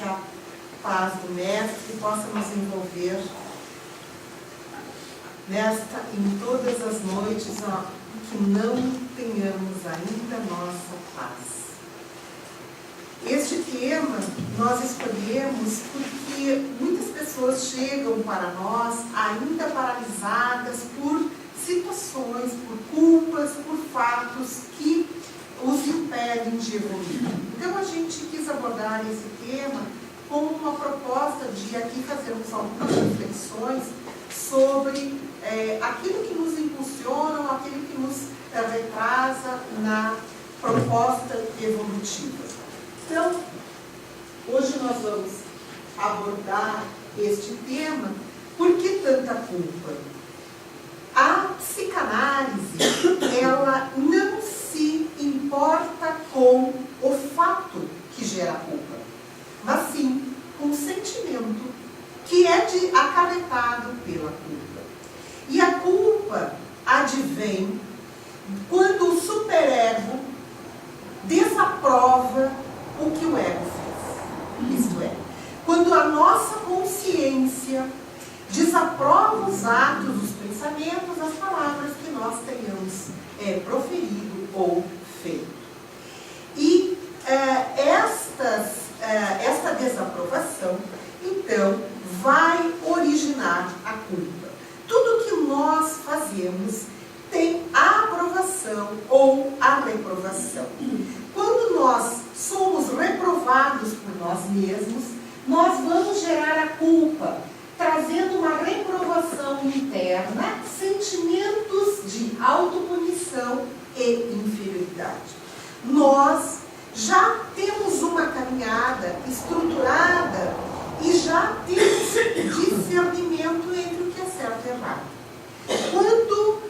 que a paz do Mestre possa nos envolver em todas as noites, que não tenhamos ainda nossa paz. Este tema nós escolhemos porque muitas pessoas chegam para nós ainda paralisadas por situações, por culpas, por fatos que os impedem de evoluir. Então a gente quis abordar esse tema com uma proposta de aqui fazermos algumas reflexões sobre aquilo que nos impulsiona, aquilo que nos retrasa na proposta evolutiva. Então, hoje nós vamos abordar este tema. Por que tanta culpa? A psicanálise, ela não se importa com o fato que gera a culpa, mas sim com o sentimento que é acarretado pela culpa. E a culpa advém quando o superego desaprova o que o ego fez. Isto é, quando a nossa consciência desaprova os atos, os pensamentos, as palavras que nós tenhamos proferido ou feito. E esta desaprovação, então, vai originar a culpa. Tudo que nós fazemos tem a aprovação ou a reprovação. Quando nós somos reprovados por nós mesmos, nós vamos gerar a culpa, trazendo uma reprovação interna, sentimentos de autopunição e inferioridade. Nós já temos uma caminhada estruturada e já temos discernimento entre o que é certo e errado. Quando,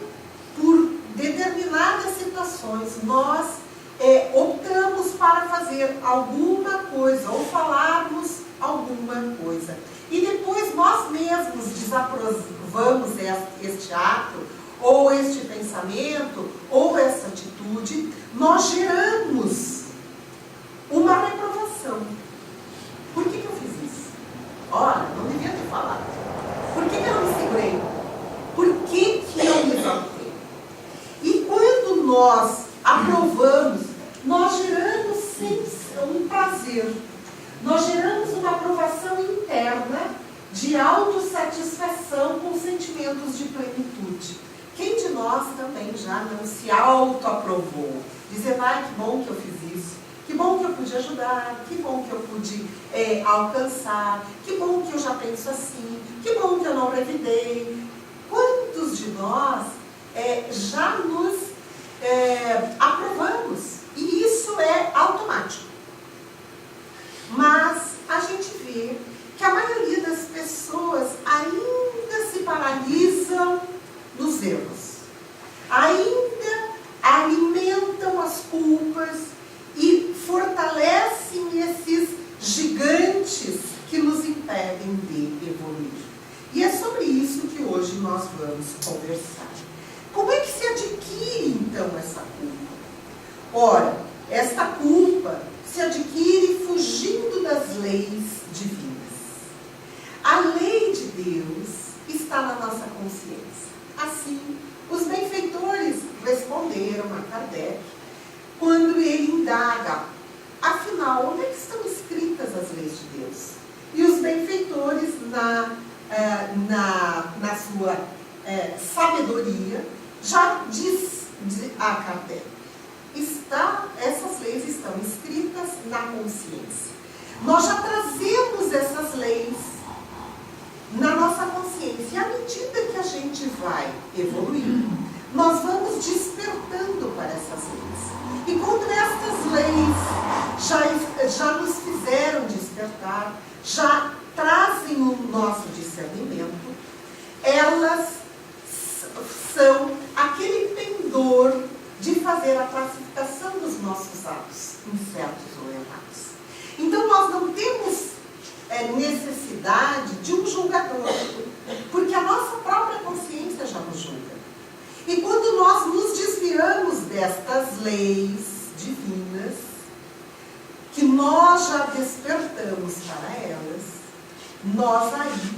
por determinadas situações, nós optamos para fazer alguma coisa ou falarmos alguma coisa, e depois nós mesmos desaprovamos este ato, ou este pensamento, ou essa atitude, nós geramos uma reprovação. Por que eu fiz isso? Ora, não devia ter falado. Por que eu não me segurei? Por que eu me exaltei? E quando nós aprovamos, nós geramos um prazer. Nós geramos uma aprovação interna de autossatisfação com sentimentos de plenitude. Quem de nós também já não se autoaprovou? Dizendo, ai, que bom que eu fiz isso, que bom que eu pude ajudar, que bom que eu pude alcançar, que bom que eu já penso assim, que bom que eu não revidei. Quantos de nós já nos aprovamos? E isso é automático. Mas a gente vê que a maioria das pessoas ainda se paralisam nos erros. Ainda alimentam as culpas e fortalecem esses gigantes que nos impedem de evoluir. E é sobre isso que hoje nós vamos conversar. Como é que se adquire, então, essa culpa? Ora, esta culpa se adquire fugindo das leis divinas. A lei de Deus está na nossa consciência. Assim, os benfeitores responderam a Kardec quando ele indaga, afinal, onde é que estão escritas as leis de Deus? E os benfeitores, na sua sabedoria, já diz a Kardec, essas leis estão escritas na consciência. Nós já trazemos essas leis na nossa consciência. E à medida que a gente vai evoluindo, nós vamos despertando para essas leis. E quando estas leis já nos fizeram despertar, já trazem o nosso discernimento, elas são aquele pendor de fazer a classificação dos nossos atos, certos ou errados. Então nós não temos necessidade de um julgador, porque a nossa própria consciência já nos julga. E quando nós nos desviamos destas leis divinas, que nós já despertamos para elas, nós aí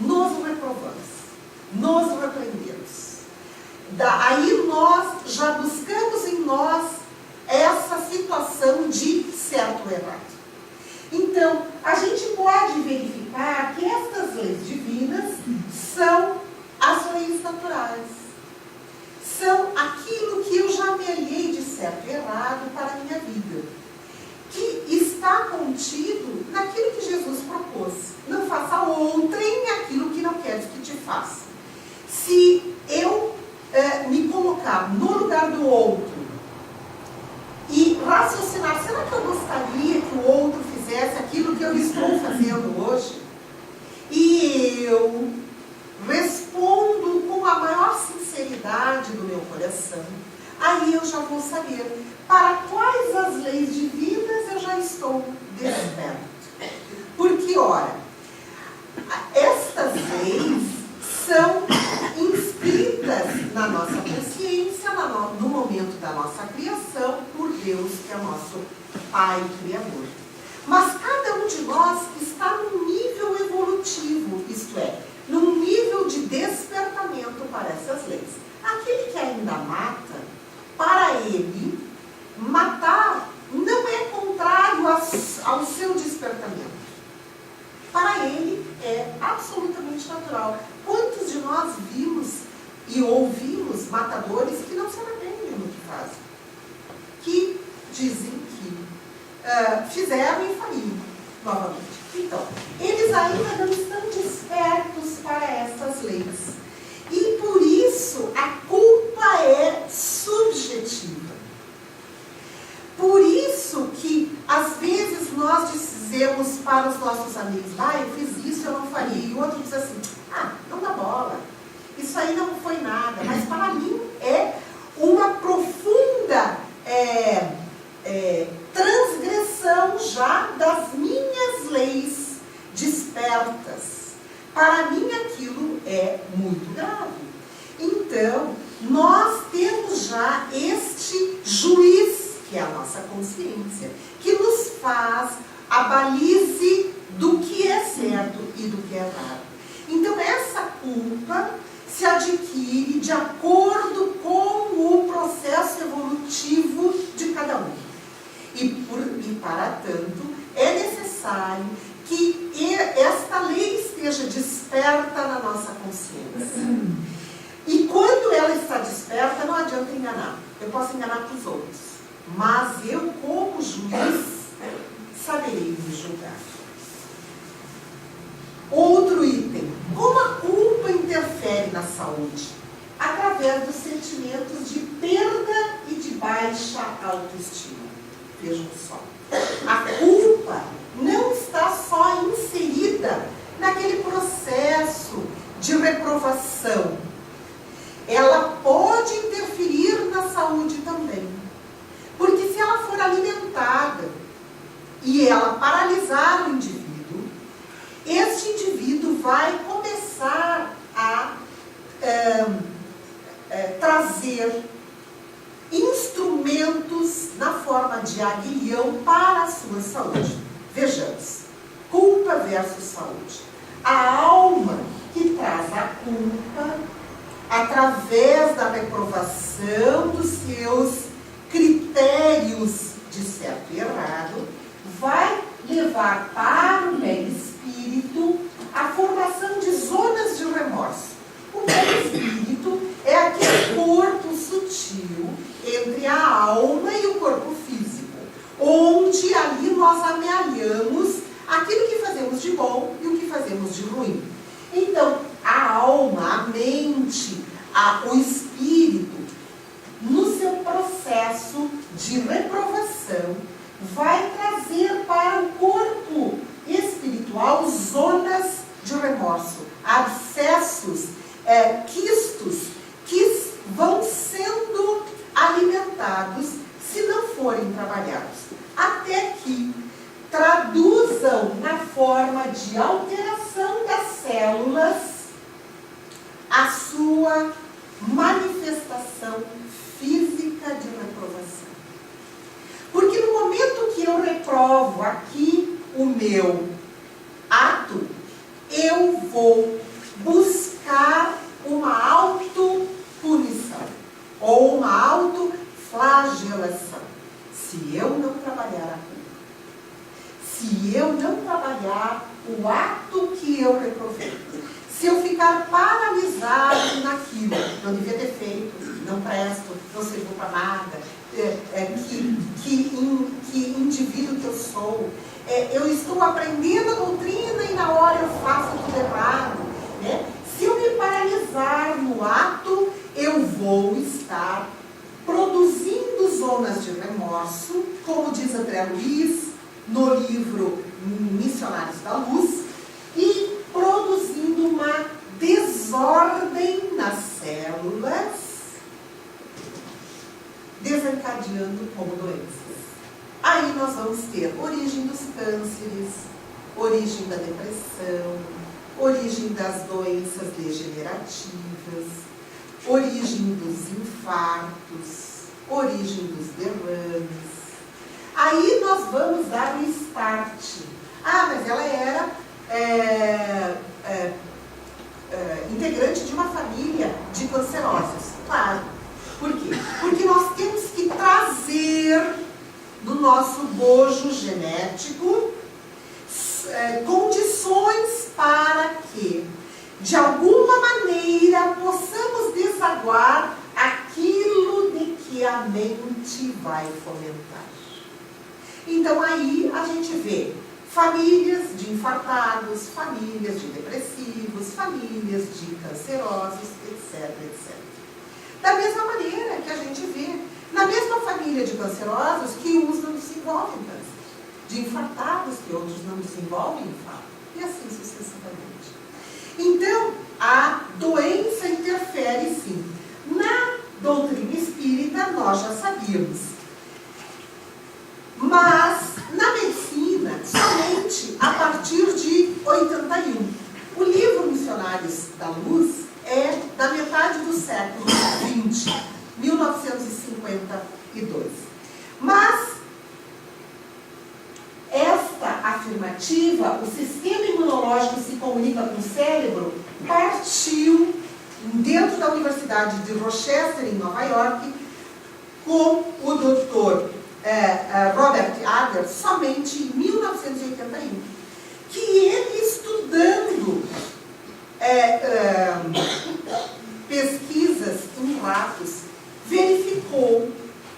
nos reprovamos, nos repreendemos. Aí nós já buscamos em nós essa situação de certo ou errado. Então, a gente pode verificar que estas leis divinas são as leis naturais. São aquilo que eu já me aliei de certo e errado para a minha vida, que está contido naquilo que Jesus propôs. Não faça a outrem aquilo que não queres que te faça. Se eu me colocar no lugar do outro e raciocinar, será que eu gostaria que o outro fizesse aquilo que eu estou fazendo hoje? E eu respondo com a maior sinceridade do meu coração, aí eu já vou saber para quais as leis divinas eu já estou desperto. Porque, ora, estas leis são inscritas na nossa consciência, no momento da nossa criação, por Deus, que é o nosso Pai Criador. Mas cada um de nós está num nível evolutivo, isto é, num nível de despertamento para essas leis. Aquele que ainda mata, para ele, matar não é contrário ao seu despertamento. Para ele é absolutamente natural. Quantos de nós vimos e ouvimos matadores que não se arrependem no que fazem? Que dizem que fizeram e faliram novamente. Então, eles ainda não estão despertos para essas leis. E por isso a culpa é subjetiva. Por isso que às vezes nós dizemos para os nossos amigos, eu fiz isso, eu não faria. E o outro diz assim, não dá bola. Isso aí não foi nada. Mas para mim é uma profunda transgressão já das minhas leis despertas. Para mim aquilo é muito grave. Então, nós temos já este juiz, que é a nossa consciência, que nos faz a balize do que é certo e do que é errado. Então, essa culpa se adquire de acordo com o processo evolutivo de cada um. E para tanto, é necessário que esta lei esteja desperta na nossa consciência. E quando ela está desperta, não adianta enganar. Eu posso enganar para os outros, mas eu, como juiz, saberei me julgar. Outro item. Como a culpa interfere na saúde? Através dos sentimentos de perda e de baixa autoestima. Vejam só. A culpa não está só inserida naquele processo de reprovação. Ela pode interferir na saúde também. Porque se ela for alimentada e ela paralisar o indivíduo, este indivíduo vai começar a trazer instrumentos na forma de aguilhão para a sua saúde. Vejamos, culpa versus saúde. A alma que traz a culpa, através da reprovação dos seus critérios de certo e errado, vai levar para o perispírito a formação de zonas de remorso. O perispírito é aquele corpo sutil entre a alma e o corpo físico, onde ali nós amealhamos aquilo que fazemos de bom e o que fazemos de ruim. Então, a alma, a mente, o espírito, no seu processo de reprovação, vai trazer para o corpo espiritual zonas de remorso, abscessos, quistos, que vão sendo alimentados se não forem trabalhados, até que traduzam na forma de alteração das células a sua manifestação física de reprovação. Porque no momento que eu reprovo aqui o meu ato, eu vou buscar uma autopunição ou uma autoflagelação. Se eu não trabalhar a culpa, se eu não trabalhar o ato que eu reprovei, se eu ficar paralisado naquilo, não devia ter feito, não presto, não sirvo para nada, que indivíduo que eu sou, eu estou aprendendo a doutrina e na hora eu faço tudo errado, né? Se eu me paralisar no ato, eu vou estar produzindo zonas de remorso, como diz André Luiz no livro Missionários da Luz, e produzindo uma desordem nas células, desencadeando como doenças. Aí nós vamos ter origem dos cânceres, origem da depressão, origem das doenças degenerativas, origem dos infartos, origem dos derrames. Aí nós vamos dar o start. Mas ela era integrante de uma família de cancerosos. Claro. Por quê? Porque nós temos que trazer do nosso bojo genético condições para que, de alguma maneira, possamos desaguar aquilo de que a mente vai fomentar. Então aí a gente vê famílias de infartados, famílias de depressivos, famílias de cancerosos, etc, etc. Da mesma maneira que a gente vê na mesma família de cancerosos que uns não desenvolvem câncer, de infartados que outros não desenvolvem infarto, e assim sucessivamente. Então, a doença interfere sim. Na doutrina espírita nós já sabíamos, mas na medicina somente a partir de 81. O livro Missionários da Luz é da metade do século XX, 1952. Mas esta afirmativa, o sistema imunológico se comunica com o cérebro, partiu dentro da Universidade de Rochester, em Nova York, com o Dr. Robert Adler, somente em 1981, que ele, estudando pesquisas em ratos, verificou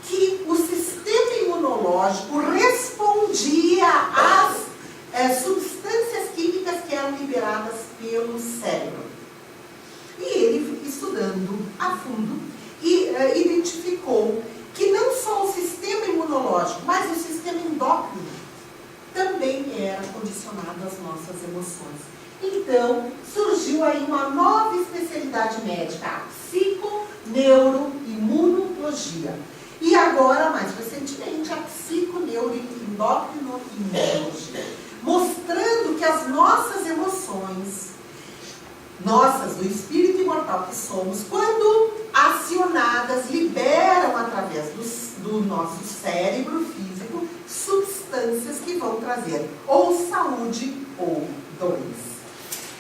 que o sistema imunológico respondia às substâncias químicas que eram liberadas pelo cérebro. E ele, estudando a fundo, identificou que não só o sistema imunológico, mas o sistema endócrino também era condicionado às nossas emoções. Então, surgiu aí uma nova especialidade médica, a psiconeuroimunologia. E agora, mais recentemente, a psiconeuroendócrinoimunologia, mostrando que as nossas emoções, nossas, do espírito imortal que somos, quando acionadas, liberam através do nosso cérebro físico substâncias que vão trazer ou saúde ou doença.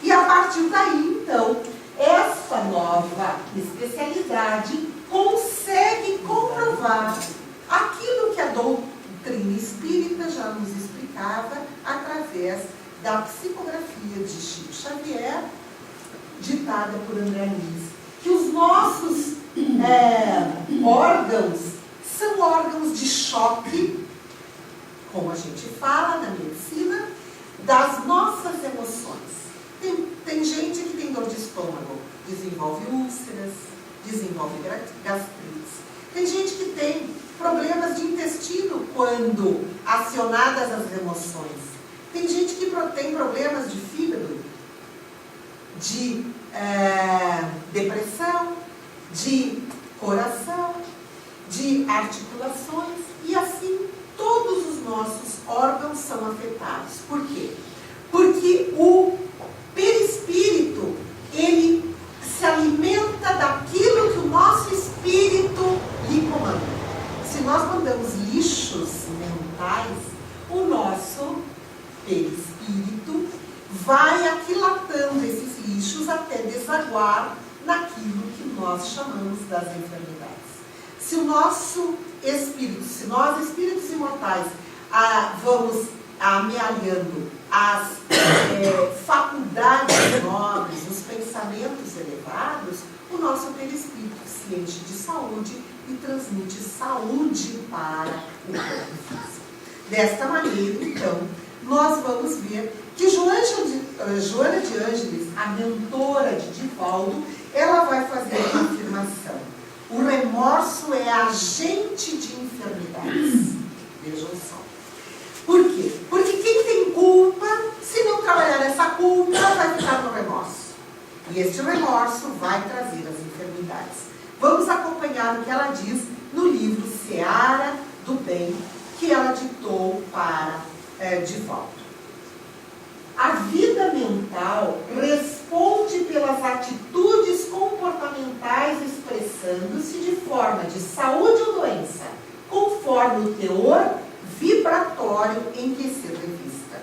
E a partir daí, então, essa nova especialidade consegue comprovar aquilo que a doutrina espírita já nos explicava através da psicografia de Chico Xavier, ditada por André Luiz, que os nossos órgãos são órgãos de choque, como a gente fala na medicina, das nossas emoções. Tem gente que tem dor de estômago, desenvolve úlceras, desenvolve gastrites. Tem gente que tem problemas de intestino quando acionadas as emoções. Tem gente que tem problemas de fígado, de depressão, de coração, de articulações, e assim todos os nossos órgãos são afetados. Por quê? Porque o perispírito, ele se alimenta daquilo que o nosso espírito lhe comanda. Se nós mandamos lixos mentais, perispírito, vai aquilatando esses lixos até desaguar naquilo que nós chamamos das enfermidades. Se o nosso espírito, se nós, espíritos imortais, vamos amealhando as faculdades nobres, os pensamentos elevados, o nosso perispírito se enche de saúde e transmite saúde para o corpo físico. Desta maneira, então, nós vamos ver que Joana de Ângeles, a mentora de Divaldo, ela vai fazer a afirmação: o remorso é agente de enfermidades. Vejam só. Por quê? Porque quem tem culpa, se não trabalhar nessa culpa, vai ficar no remorso. E este remorso vai trazer as enfermidades. Vamos acompanhar o que ela diz no livro Seara do Bem, que ela ditou para Divaldo. A vida mental responde pelas atitudes comportamentais expressando-se de forma de saúde ou doença, conforme o teor vibratório em que se revista.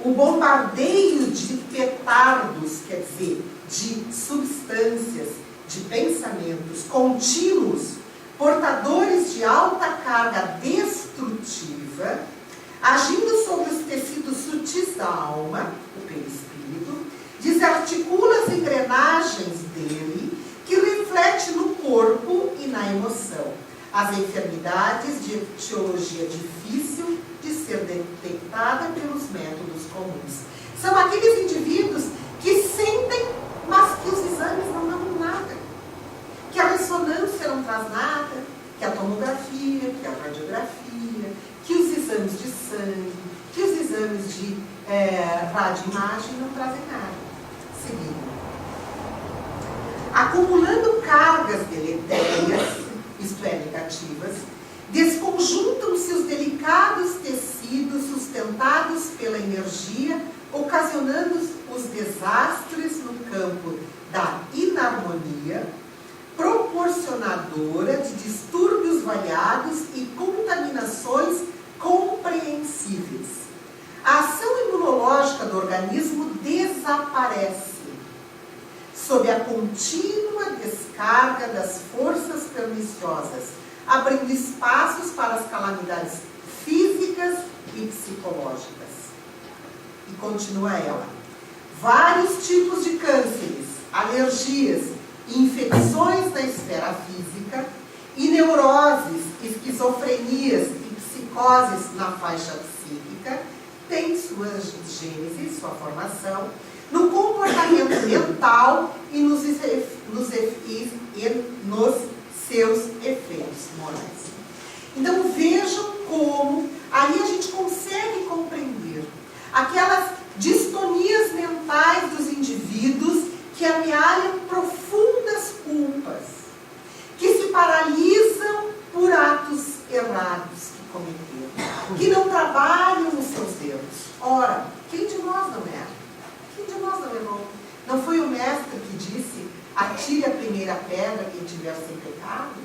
O bombardeio de petardos, quer dizer, de substâncias, de pensamentos contínuos, portadores de alta carga destrutiva, agindo sobre os tecidos sutis da alma, o perispírito, desarticula as engrenagens dele, que reflete no corpo e na emoção. As enfermidades de etiologia difícil de ser detectada pelos métodos comuns. São aqueles indivíduos que sentem, mas que os exames não dão nada. Que a ressonância não traz nada, que a tomografia, que a radiografia, que os exames de sangue, que os exames de radioimagem não trazem nada. Seguindo. Acumulando cargas deletérias, isto é, negativas, desconjuntam-se os delicados tecidos sustentados pela energia, ocasionando os desastres no campo da inarmonia, proporcionadora de distúrbios variados e contaminações compreensíveis. A ação imunológica do organismo desaparece sob a contínua descarga das forças perniciosas, abrindo espaços para as calamidades físicas e psicológicas. E continua ela. Vários tipos de cânceres, alergias e infecções da esfera física e neuroses, esquizofrenias e psicoses na faixa psíquica têm sua gênese, sua formação, no comportamento mental e nos seus efeitos morais. Então vejam como aí a gente consegue compreender aquelas distonias mentais dos indivíduos que amealham profundas culpas, que se paralisam por atos errados que cometeram, que não trabalham os seus erros. Ora, quem de nós não erra? Quem de nós não errou? Não foi o mestre que disse: atire a primeira pedra quem tiver sem pecado?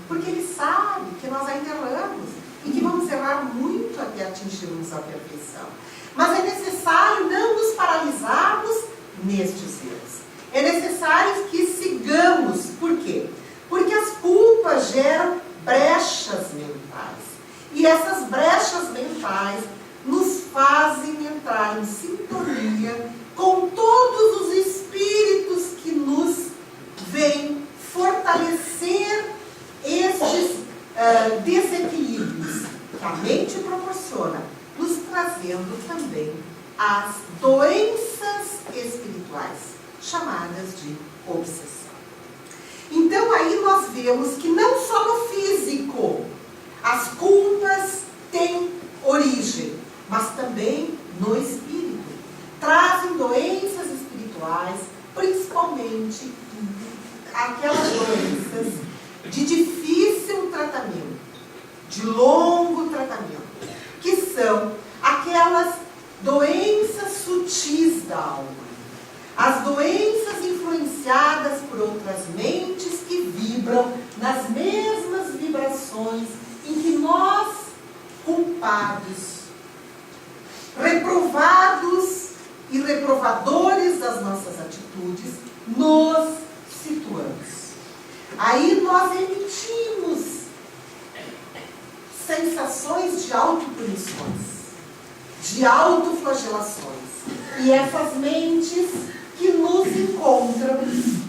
Porque ele sabe que nós ainda erramos e que vamos errar muito até atingirmos a perfeição. Mas é necessário não nos paralisarmos nestes erros. É necessário que sigamos. Por quê? Porque as culpas geram brechas mentais. E essas brechas mentais nos fazem entrar em sintonia com todos os espíritos que nos vêm fortalecer estes desequilíbrios que a mente proporciona, nos trazendo também as doenças espirituais, chamadas de obsessão. Então aí nós vemos que não só no físico as culpas têm origem, mas também no espírito. Trazem doenças espirituais, principalmente aquelas doenças de difícil tratamento, de longo tratamento, que são aquelas doenças sutis da alma, as doenças influenciadas por outras mentes que vibram nas mesmas vibrações em que nós, culpados, reprovadores das nossas atitudes, nos situamos. Aí nós emitimos sensações de autopunições, de autoflagelações. E essas mentes que nos encontram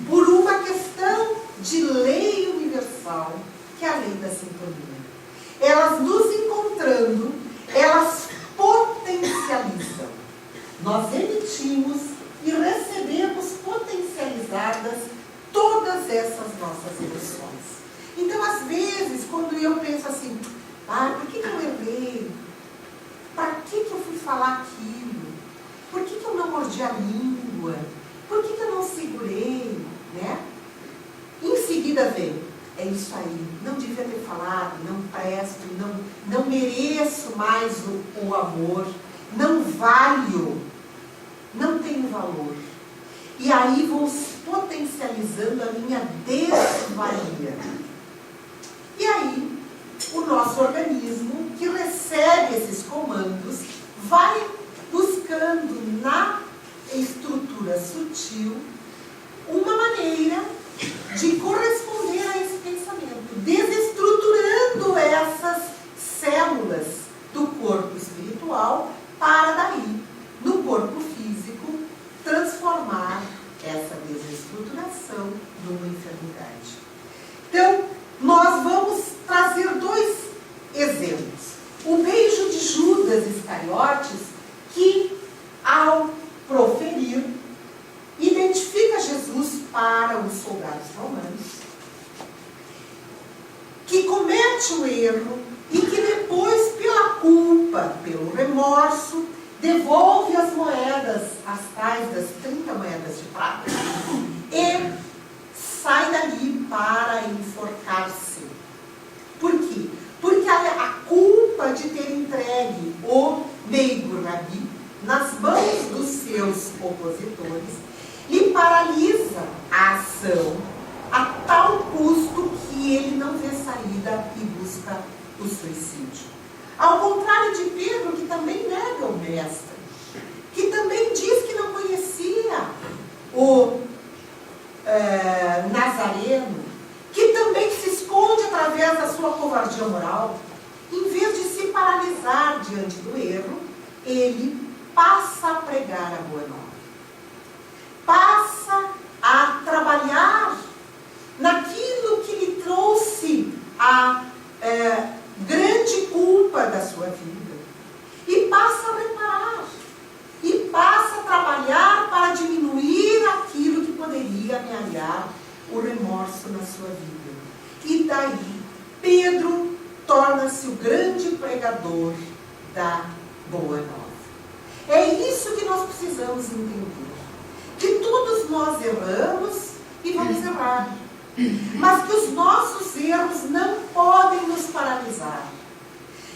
por uma questão de lei universal, que é a lei da sintonia. Elas nos encontrando, elas potencializam. Nós emitimos e recebemos potencializadas todas essas nossas emoções. Então, às vezes, quando eu penso assim, por que eu errei? Para que eu fui falar aquilo? Por que eu não mordi a língua? Por que eu não segurei? Né? Em seguida vem, é isso aí, não devia ter falado, não presto, não mereço mais o amor, não valho, não tenho valor. E aí vou potencializando a minha desvalia. E aí, o nosso organismo, que recebe esses comandos, vai buscando na estrutura sutil uma maneira de corresponder a esse pensamento, desestruturando essas células do corpo espiritual para daí, no corpo físico, transformar essa desestruturação numa enfermidade. Então, nós vamos trazer dois exemplos. O beijo de Judas Iscariotes, que ao proferir, identifica Jesus para os soldados romanos, que comete o erro e que depois, pela culpa, pelo remorso, devolve as moedas, as tais das 30 moedas de prata, e sai dali para enforcar-se. Por quê? Porque a culpa de ter entregue o meigo Rabi nas mãos dos seus opositores lhe paralisa a ação a tal custo que ele não vê saída e busca o suicídio. Ao contrário de Pedro, que também nega o mestre, que também diz que não conhecia o Nazareno, que também se esconde através da sua covardia moral. Em vez de se paralisar diante do erro, ele passa a pregar a boa nova. Passa a trabalhar naquilo que lhe trouxe a grande culpa da sua vida. E passa a reparar. E passa a trabalhar para diminuir aquilo que poderia amealhar o remorso na sua vida. E daí, Pedro torna-se o grande pregador da boa nova. É isso que nós precisamos entender. Que todos nós erramos e vamos errar. Mas que os nossos erros não podem nos paralisar.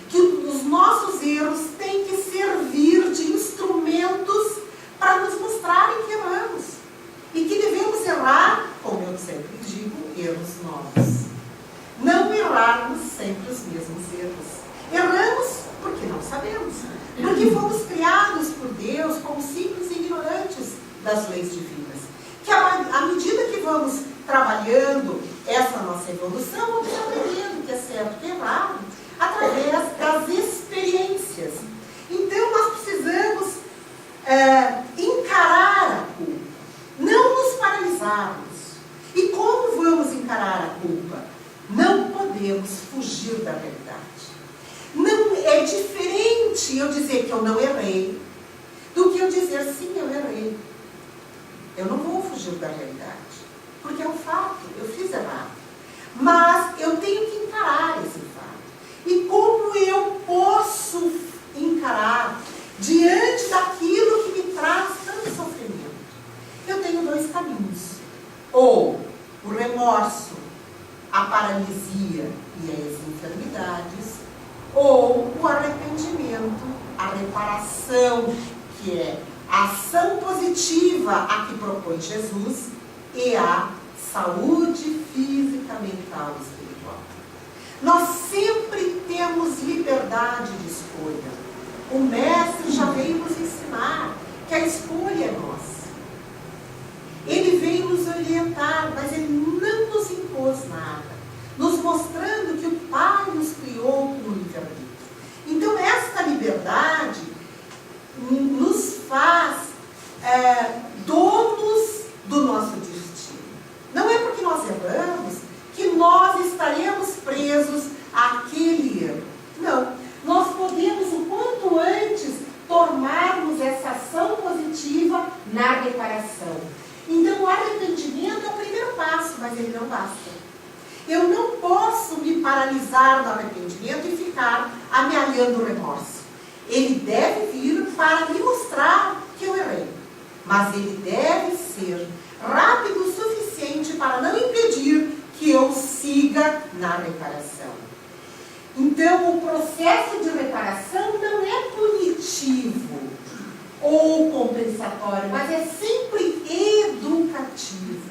Que os nossos erros têm que servir de instrumentos para nos mostrarem que erramos. E que devemos errar, como eu sempre digo, erros novos. Não errarmos sempre os mesmos erros. Erramos porque não sabemos. Porque fomos criados por Deus como simples ignorantes das leis divinas. Que à medida que vamos trabalhando essa nossa evolução, vamos aprendendo o que é certo e o que é errado, através das experiências. Então, nós precisamos encarar a culpa, não nos paralisarmos. E como vamos encarar a culpa? Não podemos fugir da realidade. Não é diferente eu dizer que eu não errei do que eu dizer sim, eu errei. Eu não vou fugir da realidade, porque é um fato, eu fiz errado. Mas eu tenho que encarar esse fato. E como eu posso encarar diante daquilo que me traz tanto sofrimento? Eu tenho dois caminhos. Ou o remorso, a paralisia e as enfermidades, ou o arrependimento, a reparação, que é a ação positiva a que propõe Jesus, e a saúde física, mental e espiritual. Nós sempre temos liberdade de escolha. O mestre já veio nos ensinar que a escolha é nossa. Ele veio nos orientar, mas ele não nos impôs nada, nos mostrando que o Pai nos criou no livre-arbítrio. Então, esta liberdade nos faz donos do nosso destino. Não é porque nós erramos que nós estaremos presos àquele erro. Não. Nós podemos, o quanto antes, tomarmos essa ação positiva na reparação. Então, o arrependimento é o primeiro passo, mas ele não basta. Eu não posso me paralisar no arrependimento e ficar amealhando o remorso. Ele deve vir para me mostrar que eu errei. Mas ele deve ser rápido o suficiente para não impedir que eu siga na reparação. Então, o processo de reparação não é punitivo ou compensatório, mas é sempre educativo.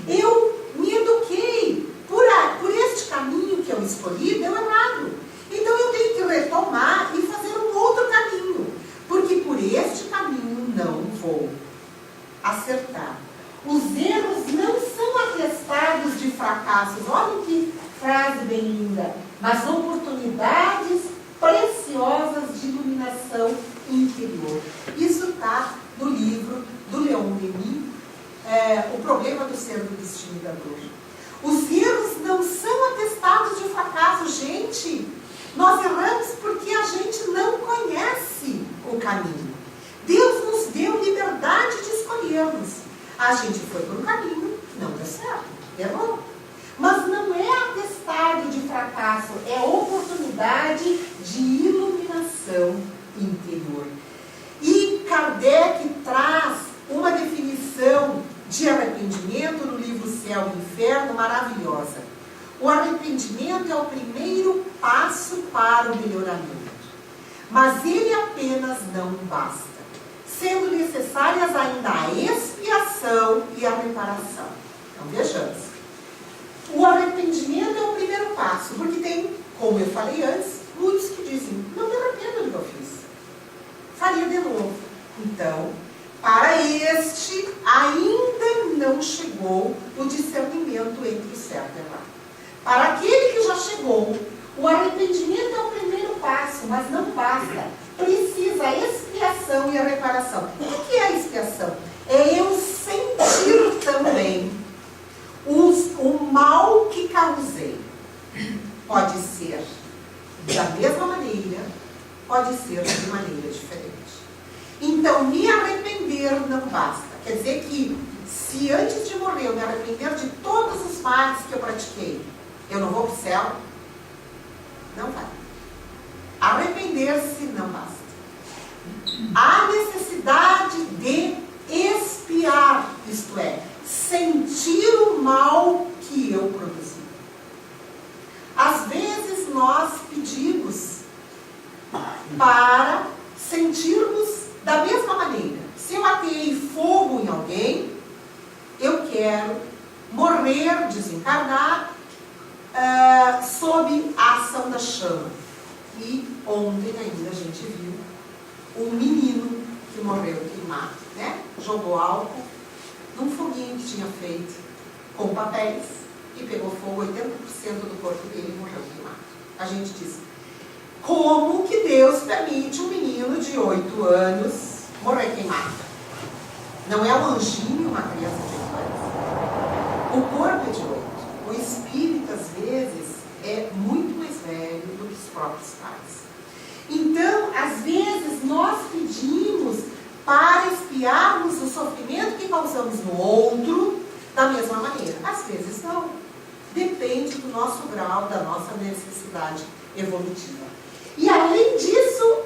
Eu me eduquei por este caminho que eu escolhi, deu errado. Então, eu tenho que retomar e fazer um outro caminho, porque por este caminho não vou acertar. Os erros não são atestados de fracassos. Olha que frase bem linda. Mas oportunidades preciosas de iluminação interior. Isso está no livro do Leon Denis, O Problema do Ser do Distinguidor. Os erros não são atestados de fracasso, gente. Nós erramos porque a gente não conhece o caminho. Deus nos deu liberdade de escolhermos. A gente foi por um caminho, não deu certo, errou. Mas não é atestado de fracasso, é oportunidade de iluminação interior. E Kardec traz uma definição de arrependimento no livro Céu e Inferno maravilhosa. O arrependimento é o primeiro passo para o melhoramento. Mas ele apenas não basta, sendo necessárias ainda a expiação e a reparação. Então vejamos. O arrependimento é o primeiro passo, porque tem, como eu falei antes, muitos que dizem, não me arrependo do que eu fiz. Faria de novo. Então, para este, ainda não chegou o discernimento entre o certo e o errado. Para aquele que já chegou, o arrependimento é o primeiro passo, mas não basta. Precisa a expiação e a reparação. O que é a expiação? É eu sentir também o mal que causei. Pode ser da mesma maneira, pode ser de maneira diferente. Então, me arrepender não basta. Quer dizer que, se antes de morrer eu me arrepender de todos os males que eu pratiquei, eu não vou para o céu? Não vai. Arrepender-se não basta. Há necessidade de expiar, isto é, sentir o mal que eu produzi. Às vezes nós pedimos para sentirmos da mesma maneira. Se eu ateei fogo em alguém, eu quero morrer, desencarnar, sob a ação da chama. E ontem ainda a gente viu um menino que morreu queimado, né? Jogou álcool num foguinho que tinha feito com papéis e pegou fogo, 80% do corpo dele e morreu queimado. A gente diz, como que Deus permite um menino de 8 anos morrer queimado? Não é um anjinho, uma criança de 8 anos. O corpo é de 8. O espírito, às vezes, é muito mais velho do que os próprios pais. Então, às vezes, nós pedimos para expiarmos o sofrimento que causamos no outro da mesma maneira. Às vezes, não. Depende do nosso grau, da nossa necessidade evolutiva. E, além disso,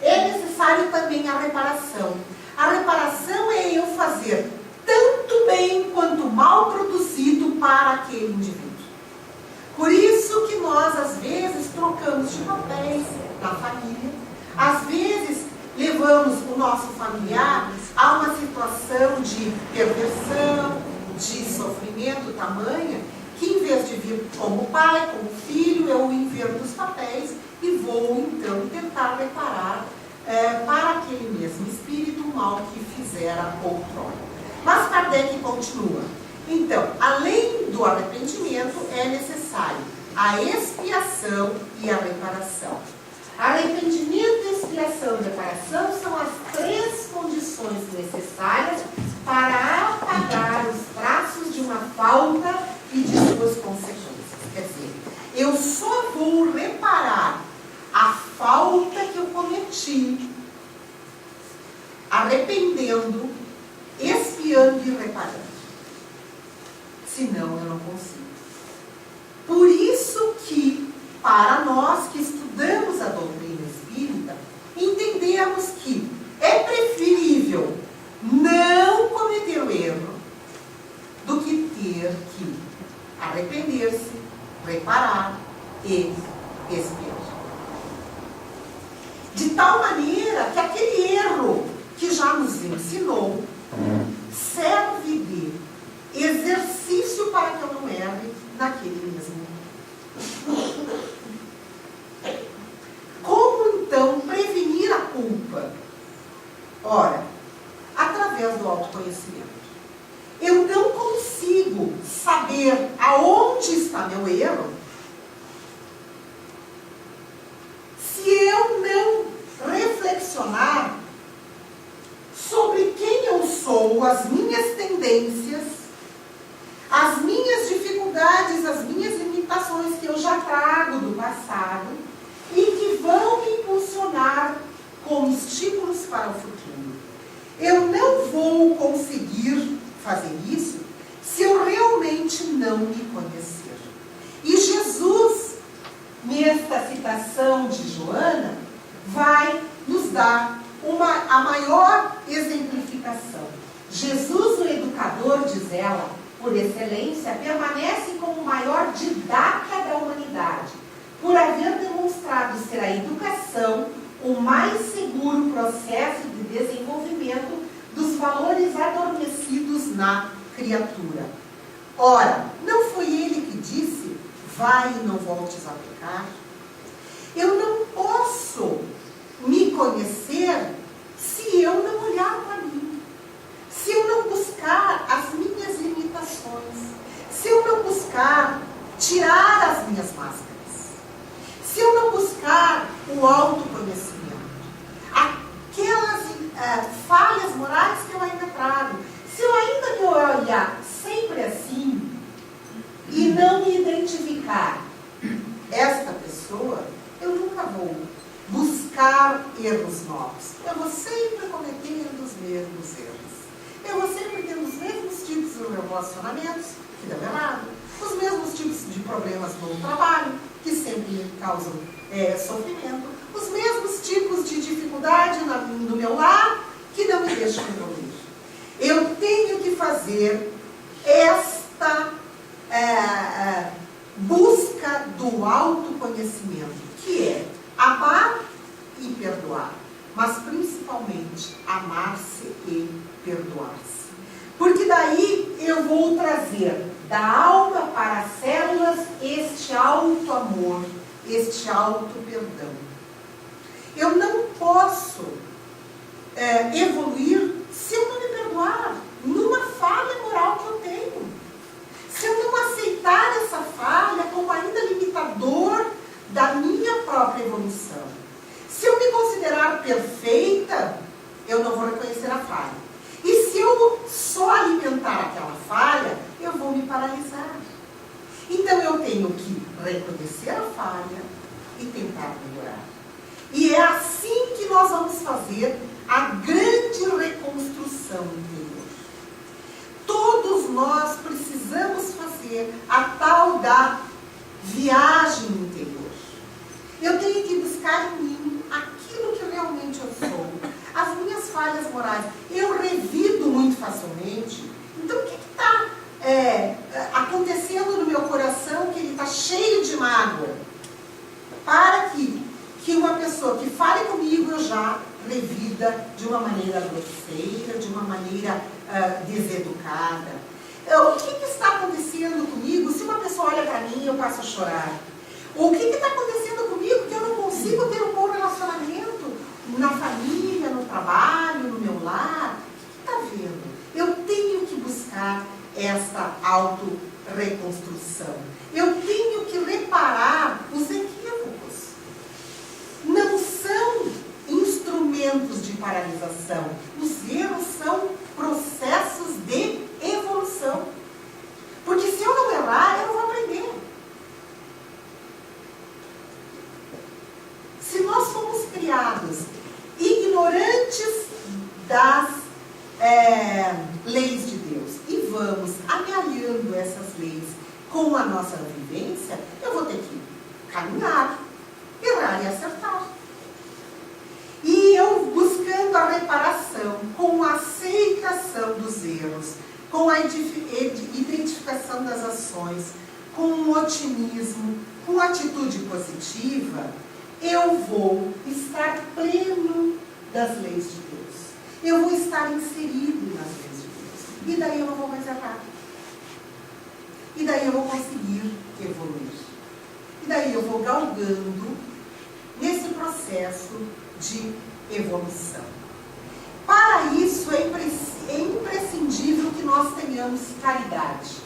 é necessário também a reparação. A reparação é eu fazer tanto bem quanto mal produzido para aquele indivíduo. Por isso que nós, às vezes, trocamos de papéis na família. Às vezes, levamos o nosso familiar a uma situação de perversão, de sofrimento tamanha, que em vez de vir como pai, como filho, eu inverto os papéis e vou, então, tentar reparar para aquele mesmo espírito o mal que fizera outrora. Mas Kardec continua. Então, além do arrependimento, é necessário a expiação e a reparação. Arrependimento, expiação e reparação são as 3 condições necessárias para apagar os traços de uma falta e de suas consequências. Quer dizer, eu só vou reparar a falta que eu cometi, arrependendo, expiando e reparando. Senão eu não consigo. Por isso que, para nós que estudamos a doutrina espírita, entendemos que é preferível não cometer o erro do que ter que arrepender-se, reparar e expiar. De tal maneira que aquele erro que já nos ensinou serve de exercício para que eu não erre naquele mesmo momento. Como então prevenir a culpa? Ora, através do autoconhecimento. Eu não consigo saber aonde está meu erro se eu não reflexionar sobre quem eu sou, as minhas tendências, as minhas dificuldades, as minhas limitações que eu já trago do passado e que vão me impulsionar como estímulos para o futuro. Eu não vou conseguir fazer isso se eu realmente não me conhecer. E Jesus, nesta citação de Joana, vai nos dar a maior exemplificação. Jesus, o educador, diz ela, por excelência, permanece como o maior didaca da humanidade, por haver demonstrado ser a educação o mais seguro processo de desenvolvimento dos valores adormecidos na criatura. Ora, não foi ele que disse, vai e não voltes a pecar? Eu não posso me conhecer se eu não olhar para mim, se eu não buscar as minhas limitações, se eu não buscar tirar as minhas máscaras, se eu não buscar o autoconhecimento, aquelas falhas morais que eu ainda trago, se eu ainda me olhar sempre assim e não me identificar esta pessoa, eu nunca vou buscar erros novos. Eu vou sempre cometendo os mesmos erros. Eu vou sempre tendo os mesmos tipos de relacionamentos que dão errado, os mesmos tipos de problemas no trabalho, que sempre me causam sofrimento, os mesmos tipos de dificuldade no meu lar, que não me deixam evoluir. Eu tenho que fazer esta busca do autoconhecimento, que é amar e perdoar, mas principalmente amar-se e perdoar-se. Porque daí eu vou trazer da alma para as células este auto-amor, este auto-perdão. Eu não posso evoluir se eu não me perdoar numa falha moral que eu tenho. Se eu não aceitar essa falha como ainda limitador da minha própria evolução. Se eu me considerar perfeita, eu não vou reconhecer a falha. E se eu só alimentar aquela falha, eu vou me paralisar. Então eu tenho que reconhecer a falha e tentar melhorar. E é assim que nós vamos fazer a grande reconstrução interior. Todos nós precisamos fazer a tal da viagem interior. Eu tenho que buscar em mim aquilo que realmente eu sou, as minhas falhas morais. Eu revido muito facilmente. Então o que está acontecendo no meu coração que ele está cheio de mágoa? Para que uma pessoa que fale comigo eu já revida de uma maneira grosseira, de uma maneira deseducada. O que está acontecendo comigo se uma pessoa olha para mim e eu passo a chorar? O que está acontecendo comigo que eu não consigo ter um bom relacionamento na família, no trabalho, no meu lar? O que está auto-reconstrução. Eu tenho que reparar os equívocos. Não são instrumentos de paralisação. Os erros são processos de evolução. Porque se eu não errar, eu não vou aprender. Se nós fomos criados ignorantes das leis de Deus e vamos amealhando essas leis com a nossa vivência, eu vou ter que caminhar, errar e acertar. E eu buscando a reparação, com a aceitação dos erros, com a identificação das ações, com o otimismo, com a atitude positiva, eu vou estar pleno das leis de Deus. Eu vou estar inserido nas leis de Deus. E daí eu não vou mais errar. E daí eu vou conseguir evoluir. E daí eu vou galgando nesse processo de evolução. Para isso é imprescindível que nós tenhamos caridade.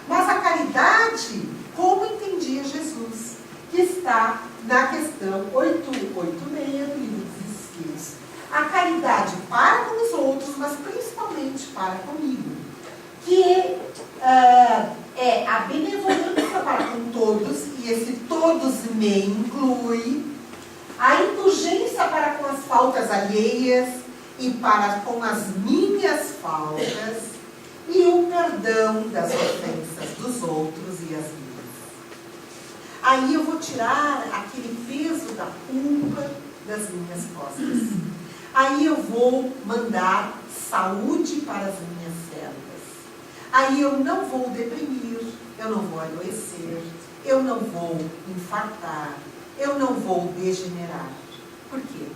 Mas a caridade, como entendia Jesus, que está na questão 886 do Livro dos Espíritos. A caridade para com os outros, mas principalmente para comigo. Que é a benevolência para com todos, e esse todos me inclui, a indulgência para com as faltas alheias e para com as minhas faltas, e o perdão das ofensas dos outros e as minhas. Aí eu vou tirar aquele peso da culpa das minhas costas. Aí eu vou mandar saúde para as minhas células. Aí eu não vou deprimir, eu não vou adoecer, eu não vou infartar, eu não vou degenerar. Por quê?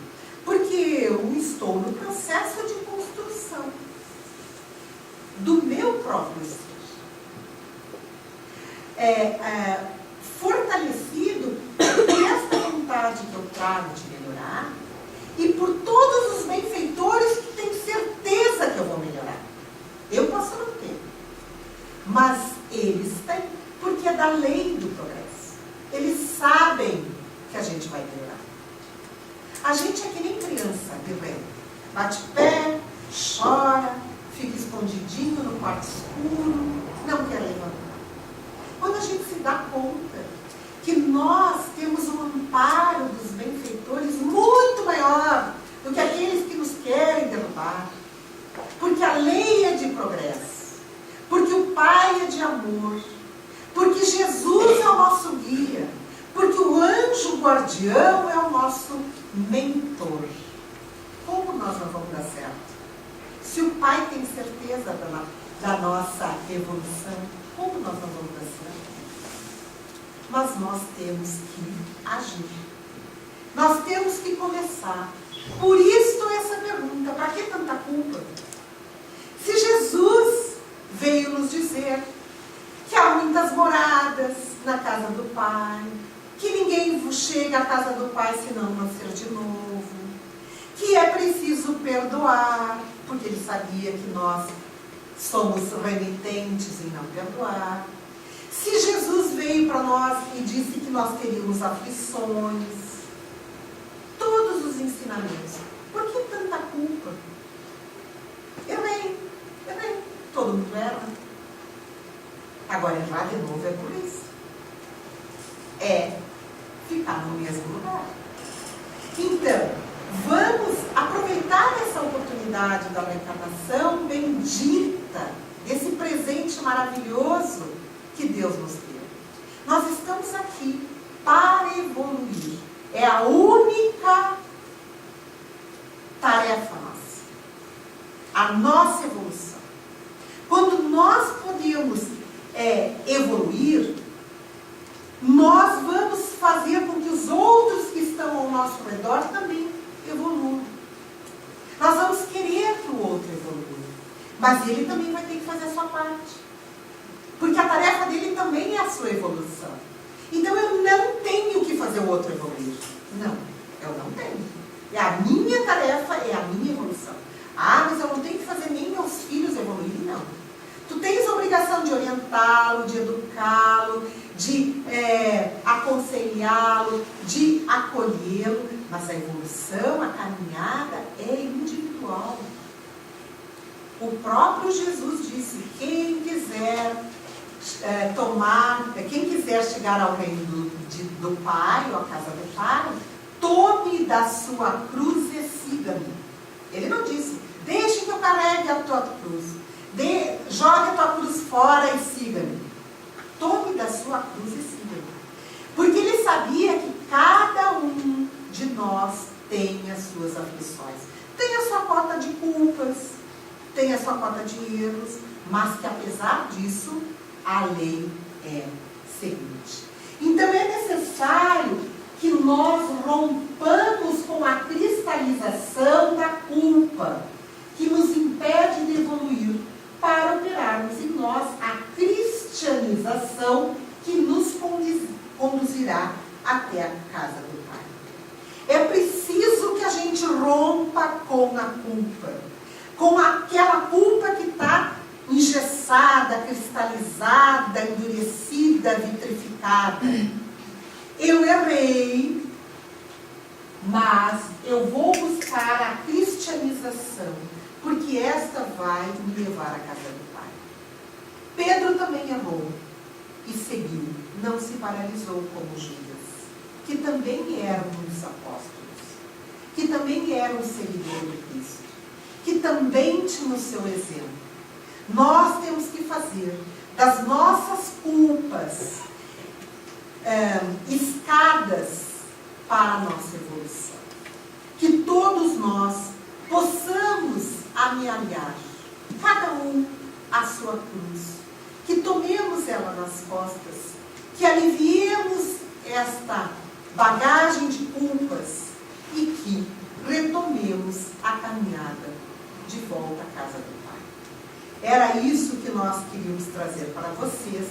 Porque eu estou no processo de construção do meu próprio ser. Fortalecido por esta vontade que eu trago de melhorar e por todos os benfeitores que têm certeza que eu vou melhorar. Eu posso não ter, mas eles têm, porque é da lei do progresso. Eles sabem que a gente vai melhorar. A gente é que nem criança, bebê. Bate pé, chora, fica escondidinho no quarto escuro, não quer levantar. Quando a gente se dá conta que nós temos um amparo dos benfeitores muito maior do que aqueles que nos querem derrubar, porque a lei é de progresso, porque o Pai é de amor, porque Jesus é o nosso guia, porque o anjo guardião é o nosso mentor. Como nós não vamos dar certo? Se o Pai tem certeza da nossa evolução, como nós não vamos dar certo? Mas nós temos que agir. Nós temos que começar. Por isso essa pergunta, para que tanta culpa? Se Jesus veio nos dizer que há muitas moradas na casa do Pai, que ninguém chega à casa do Pai se não nascer de novo, que é preciso perdoar, porque ele sabia que nós somos renitentes em não perdoar. Se Jesus veio para nós e disse que nós teríamos aflições, todos os ensinamentos, por que tanta culpa? Errei. Todo mundo erra. Agora, errar de novo é burrice. É ficar no mesmo lugar. Então, vamos aproveitar essa oportunidade da reencarnação bendita, desse presente maravilhoso que Deus nos deu. Nós estamos aqui para evoluir. É a única tarefa nossa. A nossa evolução. Quando nós podemos evoluir, nós vamos fazer com que os outros que estão ao nosso redor também evoluam. Nós vamos querer que o outro evolua. Mas ele também vai ter que fazer a sua parte. Porque a tarefa dele também é a sua evolução. Então eu não tenho que fazer o outro evoluir. Não, eu não tenho. A minha tarefa é a minha evolução. Ah, mas eu não tenho que fazer nem meus filhos evoluírem, não. Tu tens a obrigação de orientar, aconselhá-lo, de acolhê-lo, mas a evolução, a caminhada é individual. O próprio Jesus disse: quem quiser quem quiser chegar ao reino do Pai, ou à casa do Pai, tome da sua cruz e siga-me. Ele não disse: deixe que eu carregue a tua cruz, jogue a tua cruz fora e siga-me. Tome da sua cruz e siga-me. Porque ele sabia que cada um de nós tem as suas aflições, tem a sua cota de culpas, tem a sua cota de erros, mas que apesar disso, a lei é seguinte. Então é necessário que nós rompamos com a cristalização da culpa, que nos impede de evoluir, para operarmos em nós a cristianização que nos conduzirá até a casa do Pai. É preciso que a gente rompa com a culpa, com aquela culpa que está engessada, cristalizada, endurecida, vitrificada. Eu errei, mas eu vou buscar a cristianização, porque esta vai me levar à casa do Pai. Pedro também errou e seguiu, não se paralisou como Judas, que também era um dos apóstolos, que também era um seguidor de Cristo, que também tinha o seu exemplo. Nós temos que fazer das nossas culpas escadas para a nossa evolução. Que todos nós possamos amealhar, cada um a sua cruz, que tomemos ela nas costas, que aliviemos esta bagagem de culpas e que retomemos a caminhada de volta à casa do Pai. Era isso que nós queríamos trazer para vocês,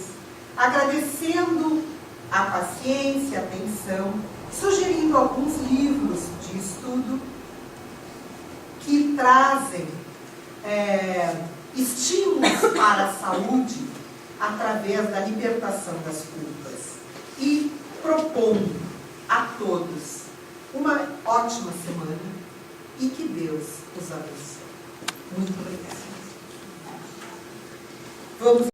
agradecendo a paciência, a atenção, sugerindo alguns livros de estudo que trazem estímulos para a saúde através da libertação das culpas, e propondo a todos uma ótima semana e que Deus os abençoe. Muito obrigada. Vamos